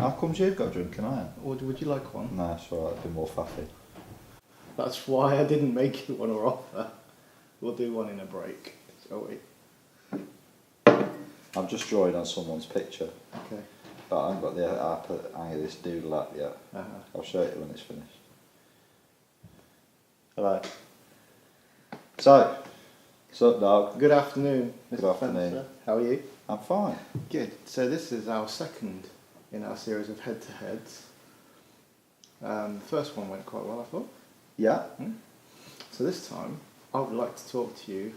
How comes you've got a drink and I haven't? Would you like one? No, it's alright, I've been more faffy. That's why I didn't make you one or offer. We'll do one in a break, shall we? I'm just drawing on someone's picture, Okay. but I haven't got the hang of this doodle up yet. I'll show it when it's finished. Hello. So, what's up, dog? Good afternoon, Mr. Good afternoon. Spencer. How are you? I'm fine. Good. So this is our second in our series of head-to-heads. The first one went quite well, I thought. Yeah? So this time, I would like to talk to you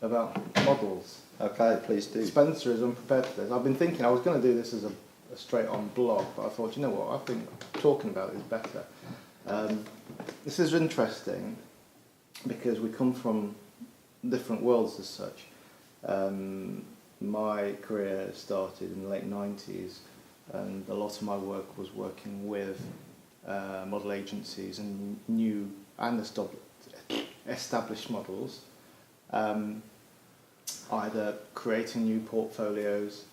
about models. Okay, please do. Spencer is unprepared for this. I've been thinking I was going to do this as a straight-on blog, but I thought, you know what, I think talking about it is better. This is interesting because we come from different worlds as such. My career started in the late 90s, and a lot of my work was working with model agencies and new and established models, either creating new portfolios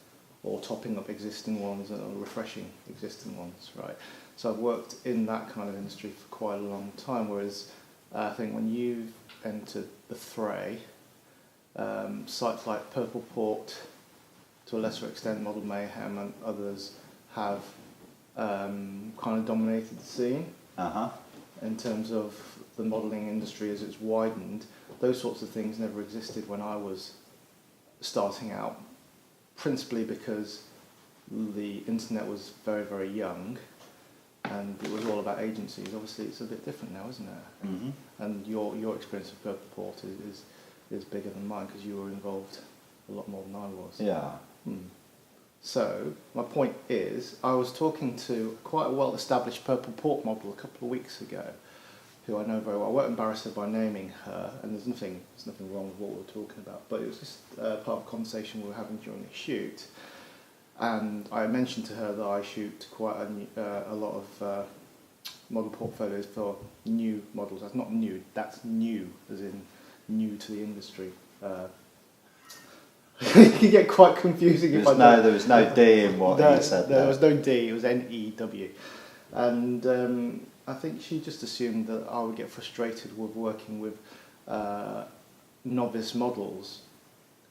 or topping up existing ones or refreshing existing ones, right? So I've worked in that kind of industry for quite a long time, whereas I think when you've entered the fray, sites like Purple Port, to a lesser extent Model Mayhem and others have kind of dominated the scene. In terms of the modelling industry as it's widened. Those sorts of things never existed when I was starting out, principally because the internet was very, very young and it was all about agencies. Obviously it's a bit different now, isn't it? Mm-hmm. And your experience of Purple Port is bigger than mine because you were involved a lot more than I was. Yeah. So, my point is, I was talking to quite a well-established Purple Port model a couple of weeks ago, who I know very well. I won't embarrass her by naming her, and there's nothing wrong with what we were talking about, but it was just part of a conversation we were having during the shoot. And I mentioned to her that I shoot quite a lot of model portfolios for new models. That's not new, that's new, as in new to the industry. It can get quite confusing if I don't. There was no D in what you said there. There was no D, it was N-E-W. And I think she just assumed that I would get frustrated with working with novice models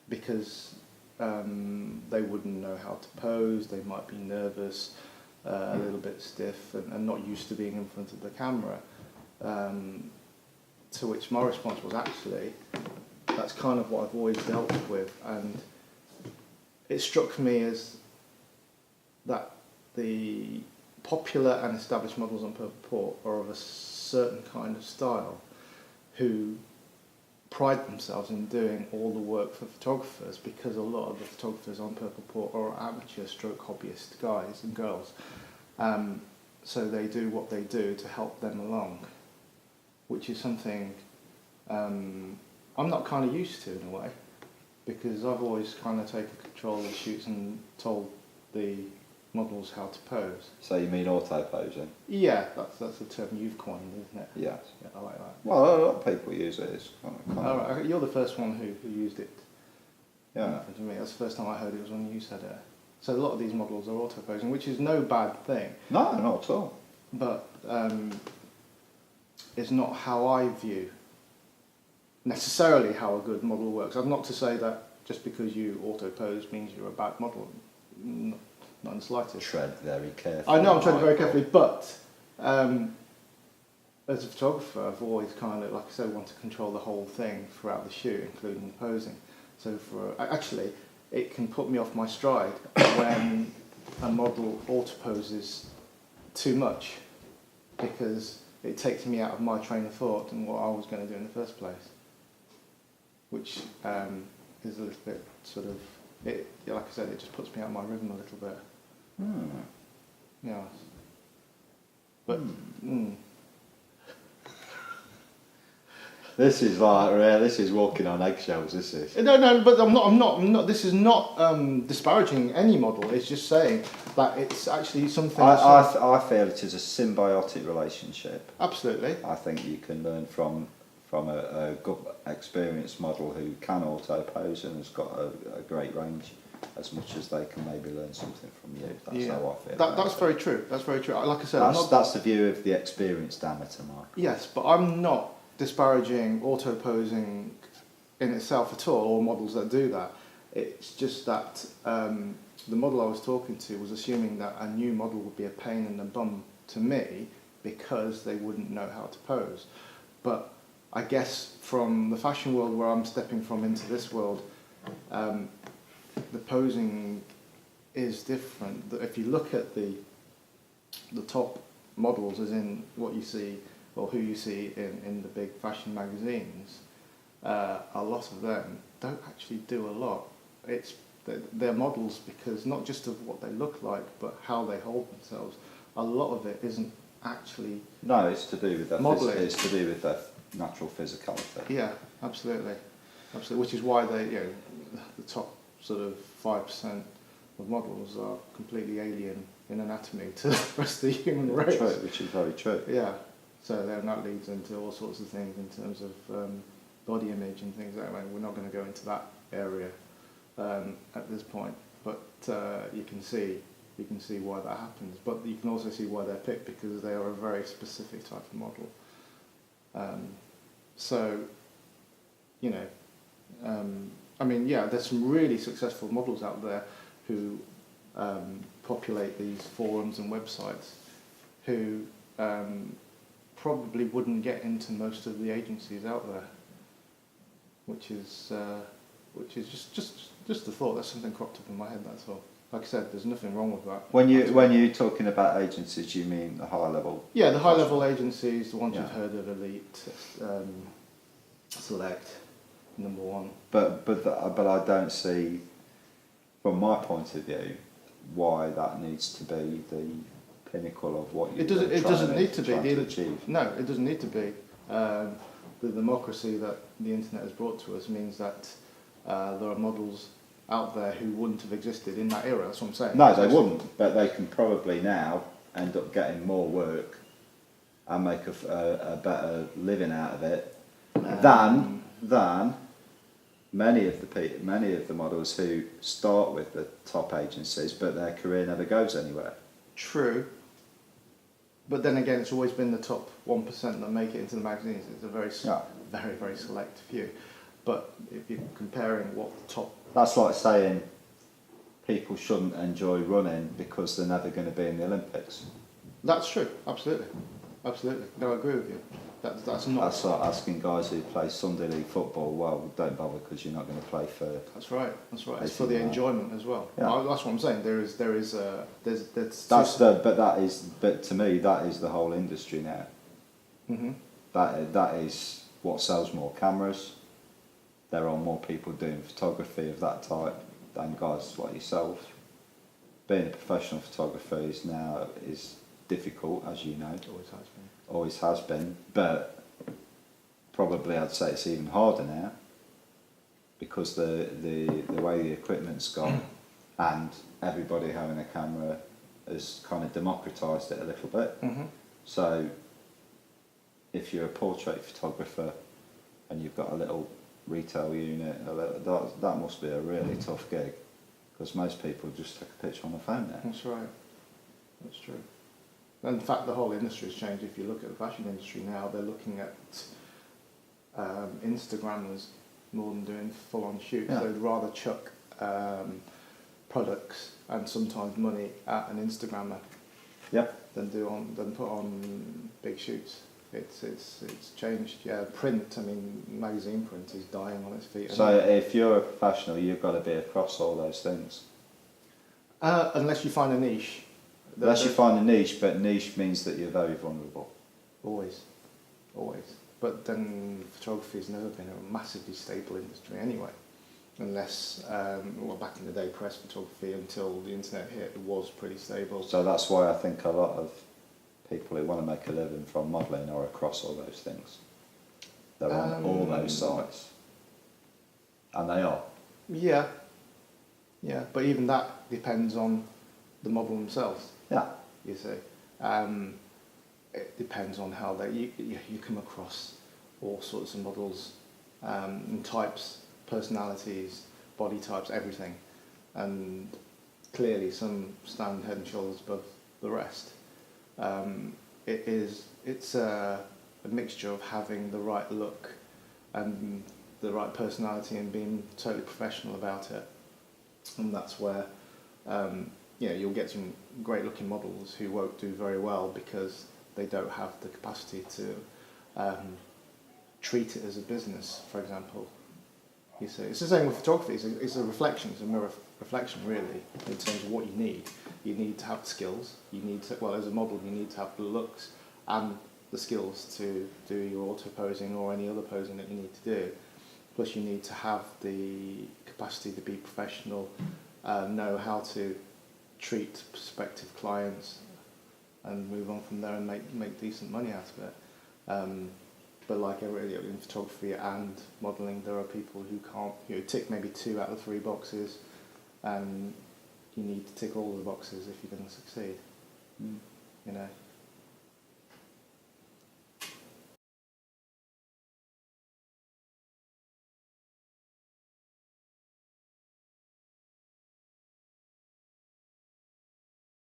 because they wouldn't know how to pose, they might be nervous, a little bit stiff and not used to being in front of the camera. To which my response was, actually, that's kind of what I've always dealt with, and it struck me as that the popular and established models on Purple Port are of a certain kind of style who pride themselves in doing all the work for photographers, because a lot of the photographers on Purple Port are amateur stroke hobbyist guys and girls. So they do what they do to help them along, which is something I'm not kind of used to in a way, because I've always kind of taken control of the shoots and told the models how to pose. So you mean auto posing? Yeah, that's a term you've coined, isn't it? Yes. Yeah, I like that. Well, a lot of people use it. It's kind of All right, you're the first one who used it. Yeah. To me, that's the first time I heard it was when you said it. So a lot of these models are auto posing, which is no bad thing. No, not at all. But it's not how I view necessarily how a good model works. I'm not to say that just because you auto pose means you're a bad model. Not in the slightest. Tread very carefully. I know I'm treading very carefully, but as a photographer, I've always kind of, like I said, want to control the whole thing throughout the shoot, including the posing. So actually, it can put me off my stride when a model auto poses too much, because it takes me out of my train of thought and what I was going to do in the first place, which is a little bit sort of, like I said, it just puts me out of my rhythm a little bit. Yes. But This is this is walking on eggshells. This is. No, but I'm not. This is not disparaging any model. It's just saying that it's actually something. I feel it is a symbiotic relationship. Absolutely. I think you can learn from a good experienced model who can auto pose and has got a great range as much as they can maybe learn something from you. That's how I feel. That's very true. That's very true. Like I said, that's the view of the experienced amateur, Mark. Yes, but I'm not disparaging auto posing in itself at all, or models that do that. It's just that the model I was talking to was assuming that a new model would be a pain in the bum to me because they wouldn't know how to pose. But I guess from the fashion world where I'm stepping from into this world, the posing is different. If you look at the top models, as in what you see or who you see in the big fashion magazines, a lot of them don't actually do a lot. They're models because not just of what they look like, but how they hold themselves. A lot of it isn't actually. No, it's to do with that. Modelling. It's to do with their natural physicality. Yeah, absolutely, absolutely. Which is why the top sort of 5% of models are completely alien in anatomy to the rest of the human race. True, which is very true. Yeah, so then that leads into all sorts of things in terms of body image and things like that. We're not going to go into that area at this point, but you can see why that happens. But you can also see why they're picked, because they are a very specific type of model. So, I mean, yeah, there's some really successful models out there who populate these forums and websites who probably wouldn't get into most of the agencies out there, which is just a thought. That's something cropped up in my head, that's all. Like I said, there's nothing wrong with that. When you're talking about agencies, you mean the high level? Yeah, the high level agencies, the ones you've heard of, Elite, Select, number one. But I don't see, from my point of view, why that needs to be the pinnacle of what you're trying to achieve. No, it doesn't need to be. The democracy that the internet has brought to us means that there are models out there who wouldn't have existed in that era. That's what I'm saying. No, they wouldn't, but they can probably now end up getting more work and make a better living out of it than many of the models who start with the top agencies, but their career never goes anywhere. True. But then again, it's always been the top 1% that make it into the magazines. It's a very, very select few. But if you're comparing what the top... That's like saying people shouldn't enjoy running because they're never going to be in the Olympics. That's true, absolutely. Absolutely. No, I agree with you. That's not... That's like asking guys who play Sunday League football, well, don't bother because you're not going to play for... That's right, that's right. It's for the enjoyment as well. Yeah. That's what I'm saying. But to me, that is the whole industry now. Mm-hmm. That is what sells more cameras. There are more people doing photography of that type than guys like yourself. Being a professional photographer is difficult, as you know. Always has been. But probably I'd say it's even harder now because the way the equipment's gone and everybody having a camera has kind of democratised it a little bit. Mm-hmm. So if you're a portrait photographer and you've got a little retail unit, that must be a really tough gig because most people just take a picture on their phone now. That's right. That's true. And in fact, the whole industry has changed. If you look at the fashion industry now, they're looking at Instagrammers more than doing full-on shoots. Yeah. They'd rather chuck products and sometimes money at an Instagrammer than put on big shoots. It's changed. Yeah, print. I mean, magazine print is dying on its feet. So if you're a professional, you've got to be across all those things. Unless you find a niche. Unless you find a niche, but niche means that you're very vulnerable. Always. But then photography has never been a massively stable industry anyway. Unless, back in the day, press photography until the internet hit was pretty stable. So that's why I think a lot of people who want to make a living from modelling are across all those things. They're on all those sites. And they are. Yeah, but even that depends on the model themselves. Yeah. You see. It depends on how you come across all sorts of models and types, personalities, body types, everything. and clearly some stand head and shoulders above the rest. It's a mixture of having the right look and the right personality and being totally professional about it, and that's where you'll get some great looking models who won't do very well because they don't have the capacity to treat it as a business, for example. You see, it's the same with photography. It's a reflection. It's a mirror reflection, really, in terms of what you need. You need to have the skills. You need to, well, as a model, you need to have the looks and the skills to do your auto posing or any other posing that you need to do. Plus, you need to have the capacity to be professional, know how to treat prospective clients, and move on from there and make decent money out of it. But like in photography and modelling, there are people who can't, tick maybe 2 out of 3 boxes, and you need to tick all the boxes if you're going to succeed. You know.